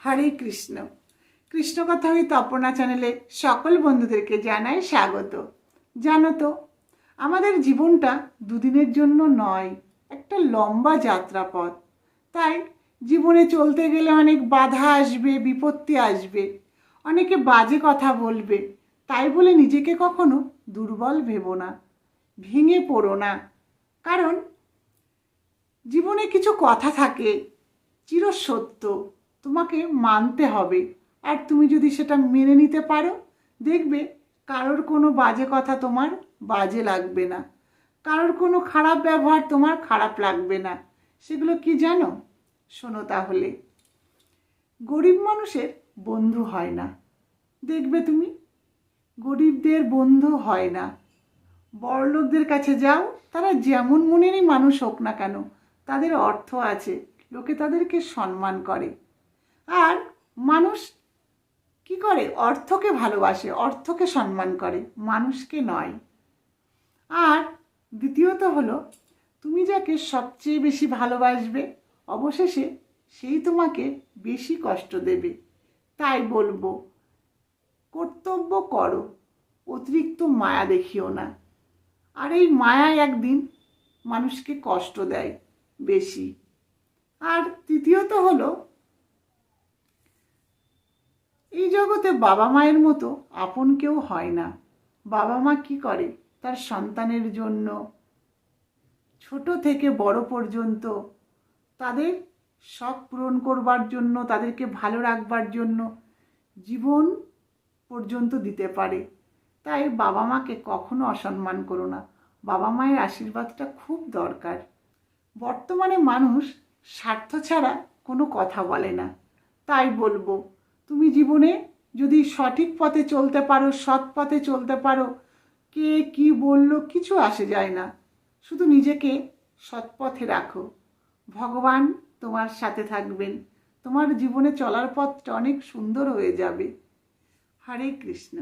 হরে কৃষ্ণ। কৃষ্ণ কথা ওই তপনা চ্যানেলে সকল বন্ধুদেরকে জানাই স্বাগত। জানো তো, আমাদের জীবনটা দুদিনের জন্য নয়, একটা লম্বা যাত্রাপথ। তাই জীবনে চলতে গেলে অনেক বাধা আসবে, বিপত্তি আসবে, অনেকে বাজে কথা বলবে। তাই বলে নিজেকে কখনো দুর্বল ভেবো না, ভেঙে পড়ো না। কারণ জীবনে কিছু কথা থাকে চিরসত্য, তোমাকে মানতে হবে। আর তুমি যদি সেটা মেনে নিতে পারো, দেখবে কারোর কোনো বাজে কথা তোমার বাজে লাগবে না, কারোর কোনো খারাপ ব্যবহার তোমার খারাপ লাগবে না। সেগুলো কি জানো? শোনো তাহলে। গরিব মানুষের বন্ধু হয় না, দেখবে তুমি, গরিবদের বন্ধু হয় না। বড়লোকদের কাছে যাও, তারা যেমন মনেরই মানুষ হোক না কেন, তাদের অর্থ আছে, লোকে তাদেরকে সম্মান করে। আর মানুষ কি করে? অর্থকে ভালোবাসে, অর্থকে সম্মান করে, মানুষকে নয়। আর দ্বিতীয়ত হলো, তুমি যাকে সবচেয়ে বেশি ভালোবাসবে, অবশেষে সেই তোমাকে বেশি কষ্ট দেবে। তাই বলবো, কর্তব্য করো, অতিরিক্ত মায়া দেখিও না। আর এই মায়া একদিন মানুষকে কষ্ট দেয় বেশি। আর তৃতীয়ত হলো, এই জগতে বাবা মায়ের মতো আপন কেউ হয় না। বাবা মা কি করে? তার সন্তানের জন্য ছোট থেকে বড় পর্যন্ত তাদের শখ পূরণ করবার জন্য, তাদেরকে ভালো রাখবার জন্য জীবন পর্যন্ত দিতে পারে। তাই বাবা মাকে কখনো অসম্মান করো না। বাবা মায়ের আশীর্বাদটা খুব দরকার। বর্তমানে মানুষ স্বার্থ ছাড়া কোনো কথা বলে না। তাই বলবো, তুমি জীবনে যদি সঠিক পথে চলতে পারো, সৎ পথে চলতে পারো, কে কি বললো কিছু আসে যায় না। শুধু নিজেকে সৎ পথে রাখো, ভগবান তোমার সাথে থাকবেন। তোমার জীবনে চলার পথটা অনেক সুন্দর হয়ে যাবে। হরে কৃষ্ণ।